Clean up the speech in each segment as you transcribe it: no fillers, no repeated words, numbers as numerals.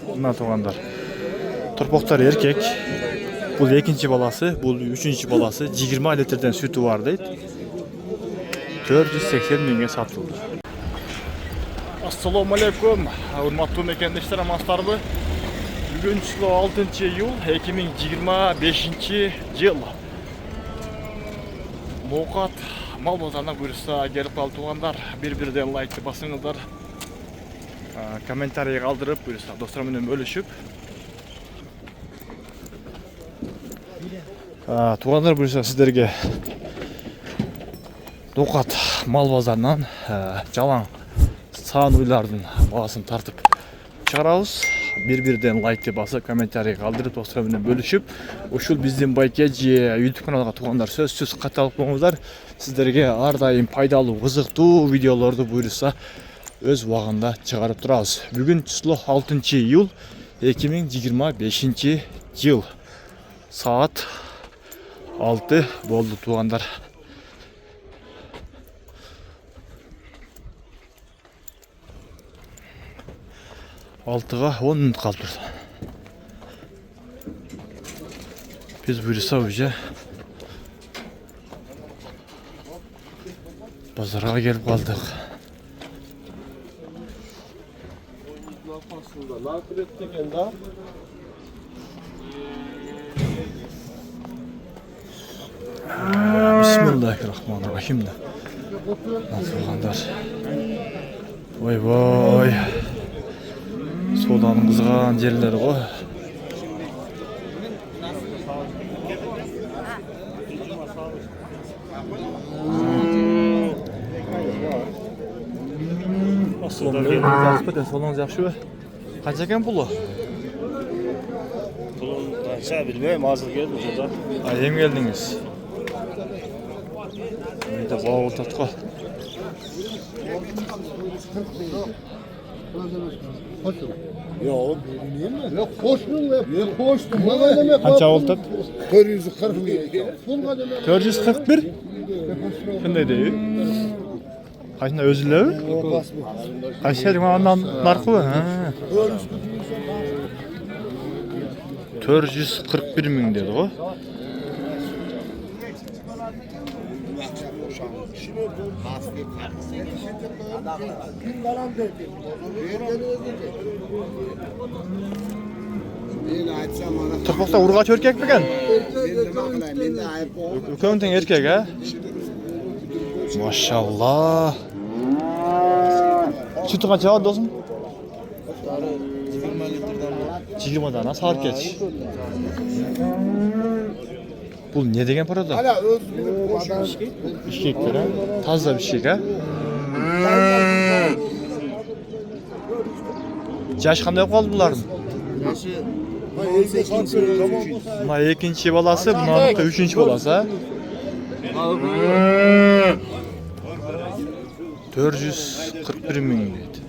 Bundan tuğanlar. Turpoqlar erkek. Bu ikinci balası, bu üçüncü balası. 20 litreden sütü var deydi. 480 mingga satıldı. Assalomu alaykum. Hurmatli mekandoshlar, amastarbi. Bugun 6 iyul 2025 yil. Moqat mal bozoruna buyursa gelip qoldi tuğanlar. Bir-birinden like basыңыздар. Kommentariy qoldirib buyursa dostlar bilan bölüşüp. Tuğanlar buyursa sizlerge Doqat mal bozorundan жалаң саан уйлардын бағасын тартып чыгарабыз. Bir-birden like басып, комментарий калтырып, достор менен бөлүшүп, ушул биздин байке же YouTube каналга тугандар сөзсүз катталып болуңуздар. Сиздерге ар дайым пайдалуу, кызыктуу видеолорду буйрса өз убагында чыгарып турабыз. Бүгүн 6 iyul 2025 yıl. Saat 6 болду тугандар. Altığa 10 minut kaldı. Biz buyursa önce pazara gelip kaldık. Bismillahirrahmanirrahim de. Nasıl kaldılar? Vay vay. Sodanın kızgan yerleri o. Solunuz yaxşı mı? Kaç eken pulu? Pulun kaça bilmeyim, hazır geldim şurada. Ayem geldiniz. Bir de bağ ortatqa. Yok, koştum ve koştum. Kaça oltat? 440 milyon. 441. Qanday deydi? Qaysında özülebi? Qaysi ondan narxı? Ha. 441 ming dedi o. Turpoqda urgaç erkek mikan? Ökönteң erkek ha? Maşallah. Sütü kaça var dostum? 20 dana saat geç. Bu ne degen parada? Hala Bişkek lira. Taze bişkek ha? Yaş qanday qoldi bularning? Buna ikinci balası, bunun da üçüncü balası ha? 441 ming deydi.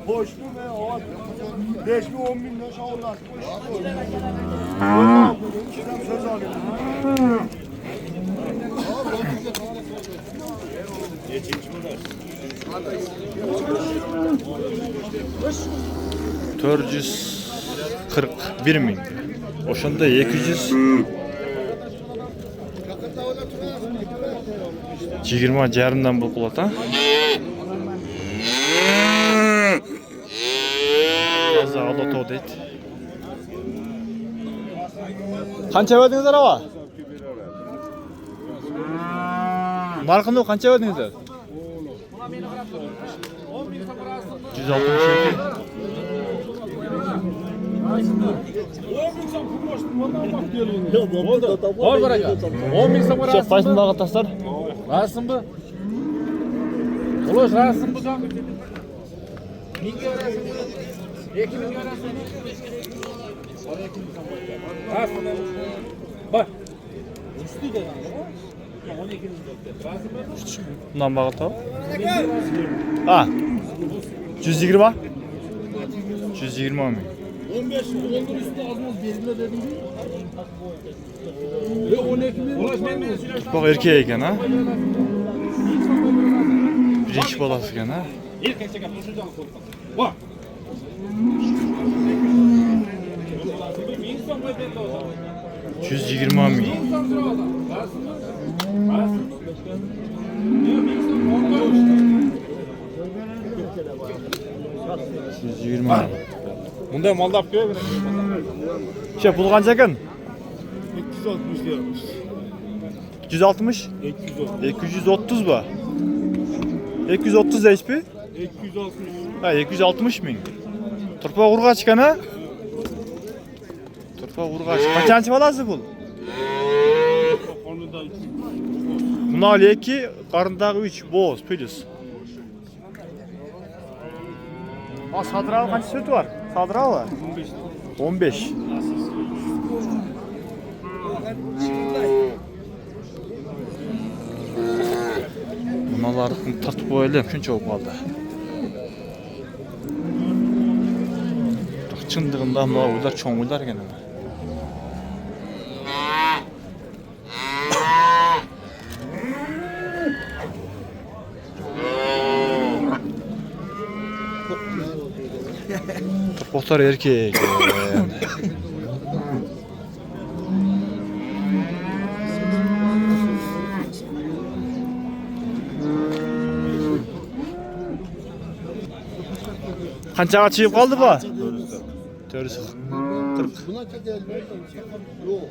koştum ve o 5 bin 10 bin lira şahırlar. Söz alıyorum. Dört yüz 41 ming. Oşanda 200 20 jarımdan bulup bulata. Azza alato deydi. Qancha verdingiz araba? Narxını qancha verdingiz? 162. Var aka. 10 bin so'm Chef qaysin dağı taslar? Rasın bu. Ulaş rasın bu da. 1000 rasın. 2000 rasın. Rasın. Bak. Üstü de 12 bin rasın. Bundan bağı ta. Ha. 120. 120 mi? 15 olur üstü az mı belirle dedim. Ve 12 bin. Bak erkeği eken ha. Birinci balası eken ha. 120 bin. Bunda mal da yapıyor. Şey pul kanca eken? 260 diyormuş. 260? 230 bu. 230 HP? 260. Ha 260 bin. Turpa urgaç eken ha? Turpa urgaç. Kaçancı balası bu? Onu da Bunlar 2, karnındağı 3, boz, plus. Ha sadırağı kaç süt var? Sadırağı var? 15. 15. Bunlar tartıp koyalım, şunca çok kaldı. Çındığında ama uylar çoğun uylar gene. Turpoklar erkek. Kançaga çıkıp kaldı bu? Törüsü. 40. buna kadar yok.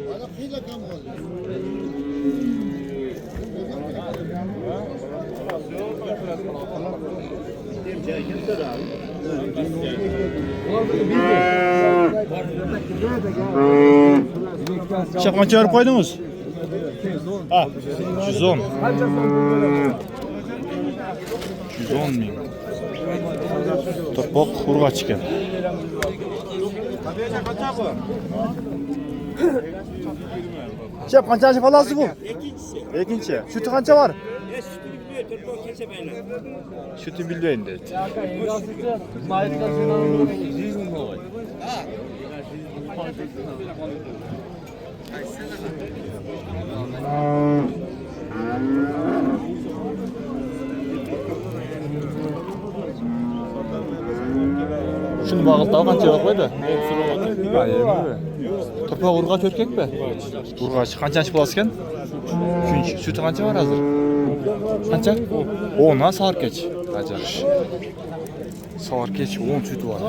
Bana kıyla kam Çakmançı verip koydunuz. Ha, 110. 110 bin. Topok hurga çıkıyor. Şey kaçıncı falası bu? İkinci. Sütü kança var? Sütü bilmeyin dedi. Şunu bağıltağı kança koydu? Hayır mi? Turpa urgaç örkek mi? Urgaç. Kançanç bulasıken? Çünkü sütü kança var hazır? Kança? 10'a sağır geç. Acak. Sağır geç 10 sütü var.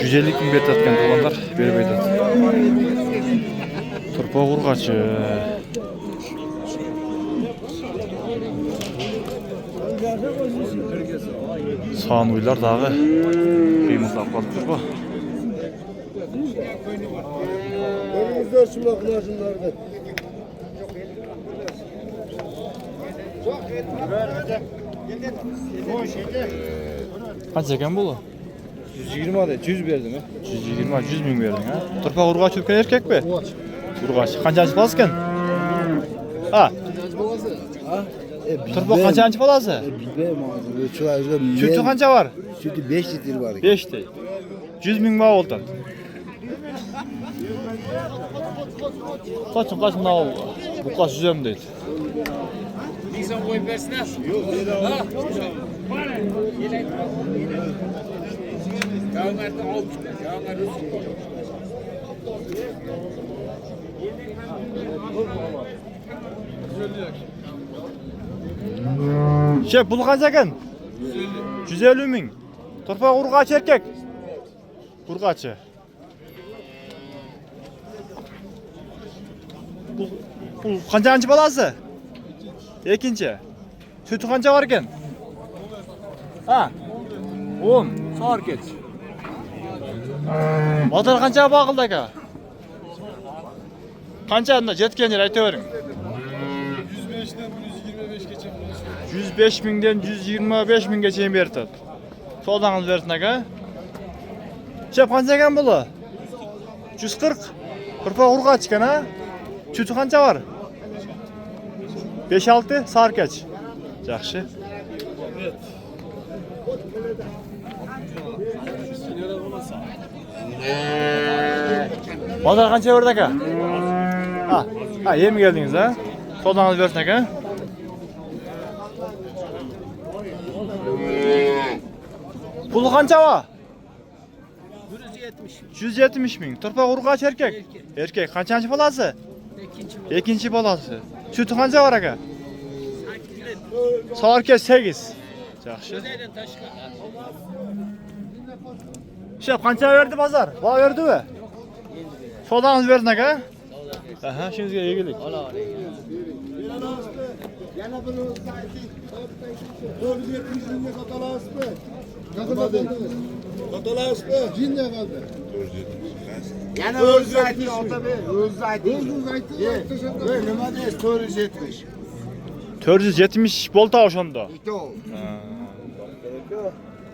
Yücelik mi betatken olanlar bir betat. Turpa urgaçı. Sağın uylar dağı kıyımızdan kalıptır bu. Önümüzde sımaklar şunlarda. Kaç eken bu? 120 adet 100 verdim ha. 100 bin verdin ha. Turpa urgaç ürken erkek mi? Urgaç. Kaçancı falasken? Ha. Turpa kaçancı falası? Bilmem abi. Sütü kanca var? Sütü 5 litre var. 5 değil. 100 bin bağ oldu. Kaçın ne oldu? Bu kaç yüzem değil. Nisan koyup versin ha. Yağın artık almışlar. Yağın artık. Şey bul kaçaken? 150 bin. Turpa urgaç erkek. Urgaçı. Bu kancı balası? İkinci. Sütü kanca varken? Ha. 10. Sağır geç. Bazar kança bağıldı aka? Kança anda jetkenler aytavering. 105'ten 125 geçen. 105 mingden 125 minge çeyin berdi. Soldanız versin aka. Şep kança ekan bulu? 140. Kırpa urga çıkan ha? Çütü kança var? 5-6 sağır geç. Yaxşı. Bazar kança verdi aka? Ha, yemi geldiniz ha? Soldanız versin aka. Pulu kança var? 170. 170 ming. Turpa urgaç erkek. Erkek. Kançançı balası? İkinci balası. Sütü kança var aka? Sağırkes 8. Yaxşı. Şef kança verdi bazar? Va verdi mi? Sodanız verdin aka? Aha, şimdiye iyi geldik. Yana bir saati. 470 binle katalas mı? Katalas mı? Cin ne kaldı? Yana o'z sayti ota be, o'z sayti. Nima deysiz 470? 470 bolta oşonda. Ikki o.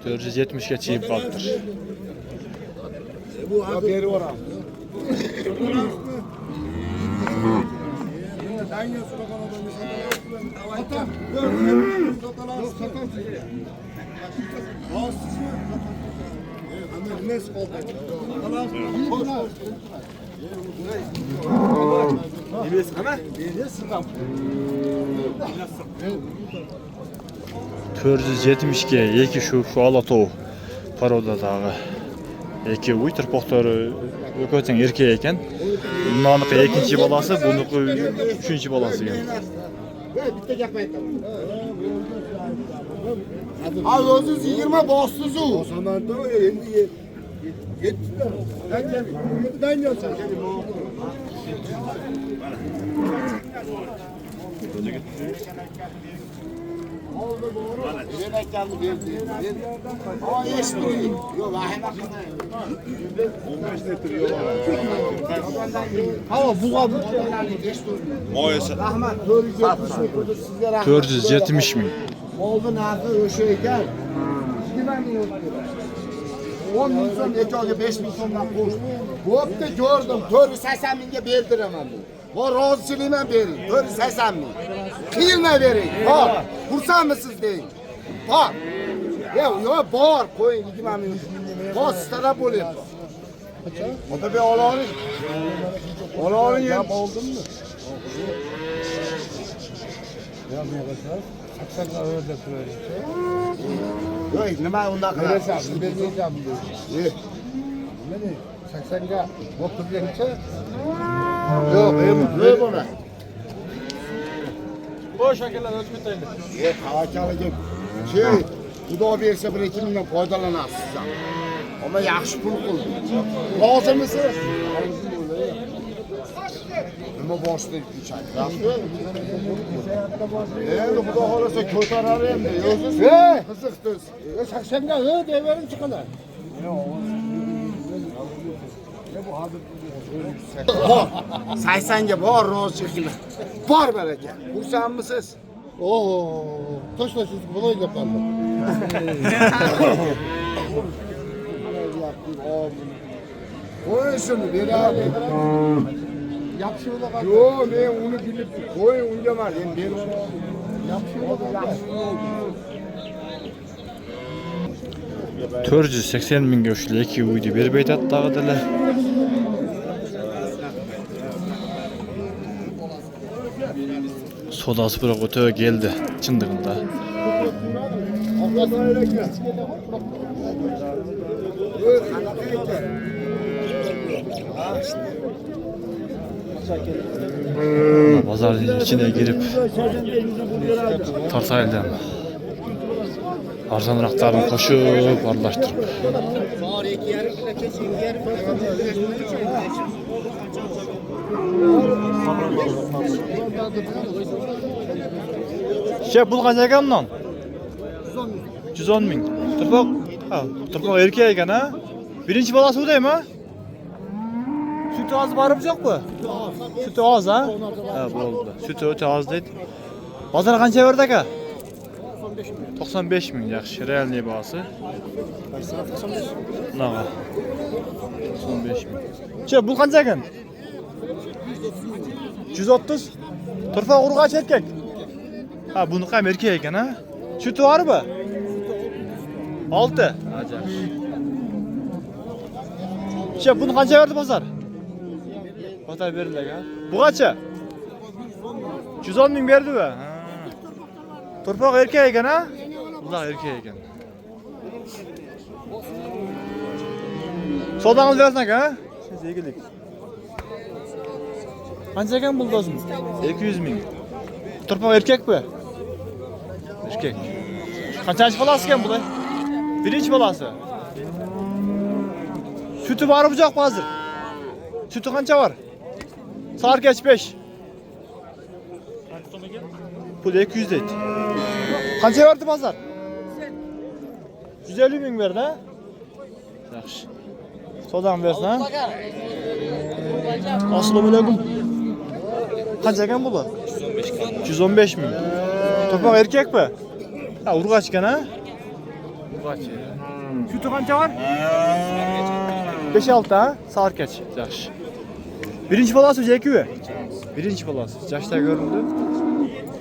470 ge çeyip kaldır. Bu hozir berib boram. Danya surakan adamı satalas mı? Katalas mı? Bağımsız mı? Ama ne oldu? Katalas mı? 470 ge eki şu alatoğu paroda dağı. Eki uy tırpoqtары ököten erkek eken. Bundanыкы ekinci balası, bunukı üçüncü balası eken. Bitta gap aytaman. Al o'zingiz 20 bossiz u. Osamanda endi 70'ler. Danya sen. Ben aytganimni berdim. Ama eshitmaydi. Yo'q, vahima qilmaydi. 15 metre yol var. Hava buğa bu. Moyası. Rahmat 470 metrdir sizga rahmat. 470 ming. Molni narxi o'sha ekan. 20 ming o'tdi. 10 ming so'm, 2 oyga 5 ming so'mdan qo'sh. Bo'pti, ko'rdim. 480 mingga berdiraman bu. Va rozichilikman bering. 480 ming. Qiyilmay bering. Bor. Xursandmisiz deng. Bor. Yo, bor. Qo'ying 20 ming. Bor, sizlar bo'lyapti. Otabek olavering. Olavering. Gap oldimmi? Yo'q, nima undan qilasan? Mene 80 ga bo'p turgancha Yo'q, bo'lmaydi. Boş akalar ölçüp etaydı. Qavachaliga Xudo bersa 1-2 mingdan foydalanasiz ham. Ama yaxshi pul qildi. Rozimisiz? Nima boshda chaqirasiz? Endi Xudo xolasa ko'tarar endi. O'zingiz qiziqsiz. 80 ga deverim chiqadi. Bor. 80 ga bor rozichilik. Bor baraka. Xursandmisiz? Oo, to'shlasiz bo'lay gaplarni. Qo'ying shuni, beradi. Yaxshi bo'lar. Yo'q, men uni bilib qo'ying unga emas, endi berib yuboraman. Yaxshi bo'lar. 480 mingga ushli eki uydi berib aytadi dag'adalar. Sodası biroq o'ta keldi chindig'ida. Bozorning ichine girib tarsayildim. Arzonroqlarini qo'shib aralashtirib. Şey bul qancha ekan bundan? 110 ming. Turpoq. Ha, turpoq erkek ekan ha. Birinchi bolasi bu deymi? Sütü az barib yo'q bu? Sütü az ha? Ha, bo'ldi. Sütü o'ta az deydi. Bozor qancha berdi aka? 95 ming, yaxshi. Realniy bahosi. Naga. 95 ming. Che, bu qancha ekan? 130. Turpoq urg'ach erkak. Ha, buni ham erkak ekan ha. Sütü bormi? 6. Ajab. Che, buni qancha berdi bozor? Bozor berildi ha. Bu qancha? 110 ming berdi mi? Turpoq erkek ekan ha? Uzoq erkek ekan. Sodangiz bersin aka ha? Siz egilik. Qancha ekan bu do'zim? 200 ming. Turpoq erkak mi? Erkak. Qanchasi bolasi ekan bu? Birinchi bolasi. Sütü var mı yok hazır? Sütü qancha var? Sar geç 5. Bu da 200 deydi. Qancha verdi bozor? 150 ming berdi ha? Yaxshi. Sodan bersin ha? Assalomu alaykum. Qancha ekan bu? 115 ming. Turpoq erkak mi? Ha, urg'ach ekan ha? Urg'ach. Sütü qancha var? 5-6 ha? Sarkaç. Yaxshi. Birinchi bolasi o'zi mi? Birinchi bolasi. Yoshda ko'rindi.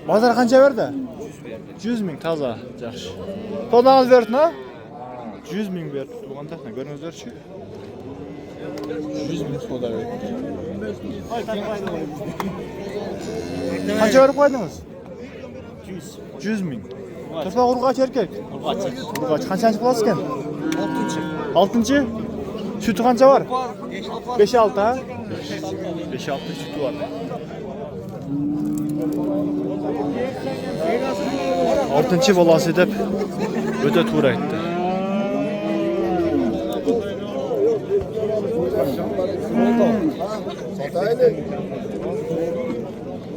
Bozor qancha berdi? 100 ming toza. Yaxshi. To'dangiz berdi, ha? 100 ming berdi. Bu qanday ko'ringizlar-chi? 100 ming to'da berdi. Qancha berib qo'ydingiz? 100 ming. Turpoq urg'ach erkak. Urg'ach. Qanchanchi bolasi ekan? 6-chi. Sütü qancha var? 5-6 ha? 5-6 sütü var. 6-chi bolasi deb o'ta to'g'ri aytdi.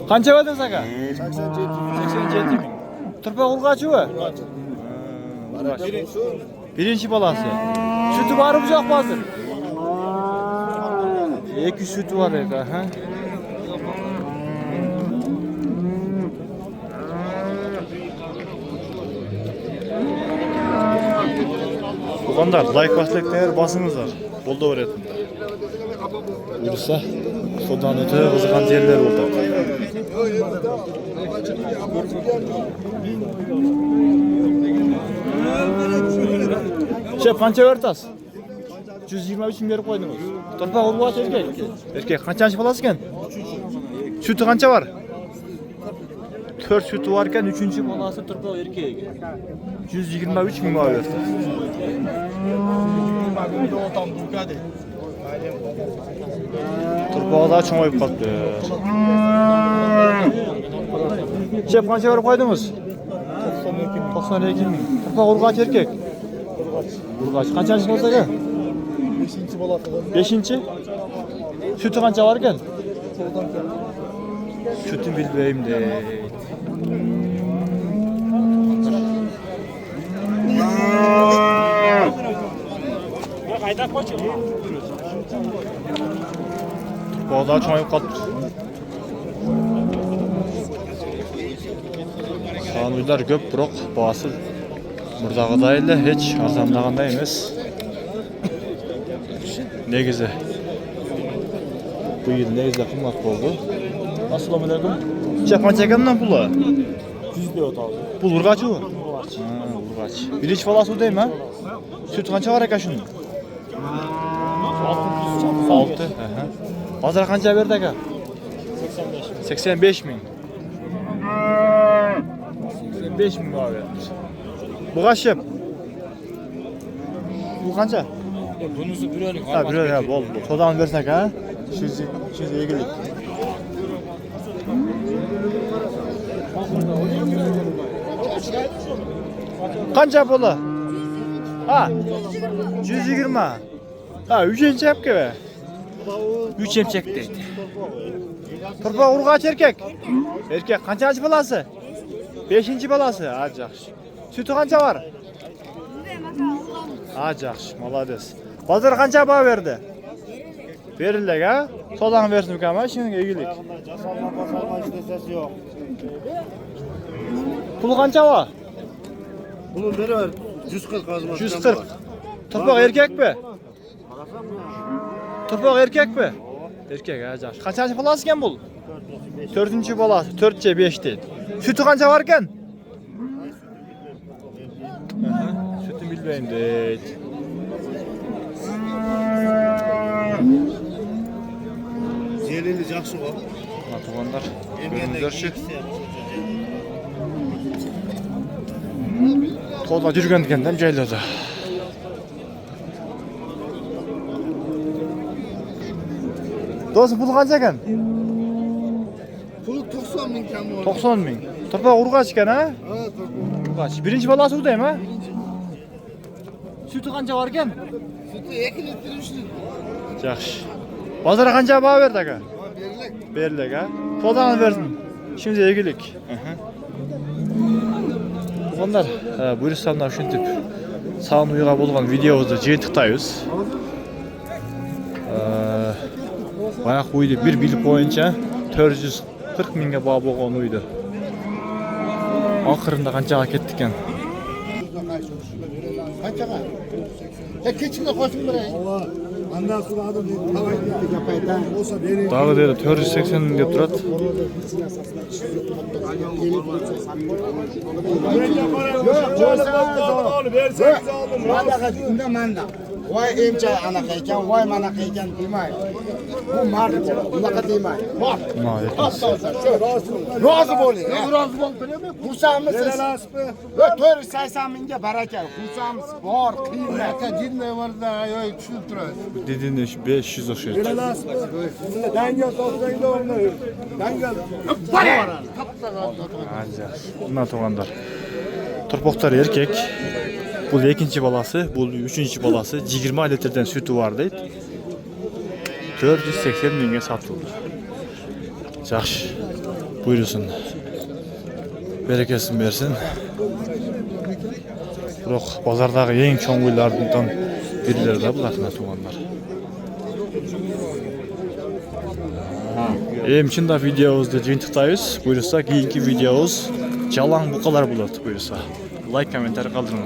Qancha verdingiz aka? 87 ming. Turpoq urg'achi-mi? Birinchi bolasi. Sütü var mı yok hazır? 2 sütü var eka ha. Bu qanday like basliklar basыңызlar. Bolda öğretimde. Buyursa, sodan öte qiziqan yerler oldu. Şef qancha vertas? 123 ming berib qo'ydingiz. Turpoq urg'ach erkak. Erkak qanchanchi bolasi ekan? Sütü qancha var? 4 sütü var ekan, 3-chi bolasi turpoq erkak ekan. 123 ming berdi. Turpoq da cho'ng'ayib qoldi. Şef qancha berib qo'ydingiz? 92 ming. Turpoq urg'ach erkak. Urg'ach qanchanchi bolsa ekan? 5-chi bolasi. 5-chi. Sütü qancha var ekan? Sütü bilmeyim de. Boğazı çoğayıp kaldı. Sağınızlar köp biroq bahası buradagıdayla hiç arzandagандай emas. Negizi bu yıl negizi qimmat bo'ldi. Assalomu alaykum. Qancha ekandan puli? 100 deb o'tadi. Pul urg'achi-ku? Urg'ach. Ha, urg'ach. Birinchi bolasi o'taymi? Süt qancha var ekan shuni? 6. Aha. Hozir qancha berdi aka? 85 ming. 85 ming abi. Bu qaşıp. Bu qancha? Bunisi birolik. Ha, birolik ha, bo'ldi. Sodan bersak ha? 100 egilik. Qancha puli? Ha? 120. Ha, 3 emchak be. 3 emchak deydi. Turpoq urg'ach erkak. Erkak qanchanchi bolasi? 5-chi bolasi. Ha, yaxshi. Sütü qancha var? Ha, yaxşı, malades. Bazar qancha baho berdi? Berildik ha? Sodan versin ukama, ishingga egilik. Jasalma basalma istesesi yok. Pul qancha va? Bunun biri var. 140 azması. 140. Turpoq erkakmi? Turpoq erkakmi? Erkak ha, yaxshi. Qanchasi bolasi ekan bu? 4-chi bolasi, 4-che 5 deydi. Sütü qancha var ekan? Sütü bilmayim deydi. Jelili jakşı var. Tuğanlar, görünürlerçi. To'da yurgandikenden joylarda. Do'stum, pul qancha ekan? Pulu 90 bin kam oldu. 90 ming. Turpoq urg'ach ekan ha? Ha, tabii. Urg'ach. Birinchi bolasi udaymi ha? Sütü qancha var ekan? Sütü 2 litre 3 litre. Yaxshi. Bozorga qancha baho berdi aka? Ha, berilek. Berildik ha. To'dan versin. Şimdi egilik. Tuğanlar, buyursanlar şuntip sağın uyuğa bolğan videomuzu jeyintiqtayız. Bayağı uydu bir bilip boyunca 440 mingga baho bolğan uydu. Akırında qanchaga ketdi ekan? Kaçağa? Keçinge koşun buraya. Ondan sonra adım olsa beni Dağı dedi 480 ming dep turat. verseniz aldım. Manda unda manda. Vay emçay anaqa ekan, vay manaqa ekan demay. Bu mard, unaqa demay. Bor. Rozi bo'ling. Rozi bo'lib turibmi? Xursandmisiz? Ve 480 mingga baraka. Xursandmiz. Bor, qiymat. Jinday varda, yo'q tushunib turasiz. Dediğinde 500 o'xshaydi. Dangel topsangda o'rnayır. Dangel. Bundan tuğanlar. Turpoqlar erkek. Bu ikinci balası, bu üçüncü balası 20 litreden sütü var deydi. 480 mingga satıldı. Yaxşı. Buyursun. Berekesin versin. Biroq bozordağı eng cho'ng uylardan birileri de bular tuğanlar. Emçin de videomuzda jeyintiqtayız. Buyursa keyingi videomuz jalan bu kadar bo'ladi buyursa. Like, komentar qoldiring.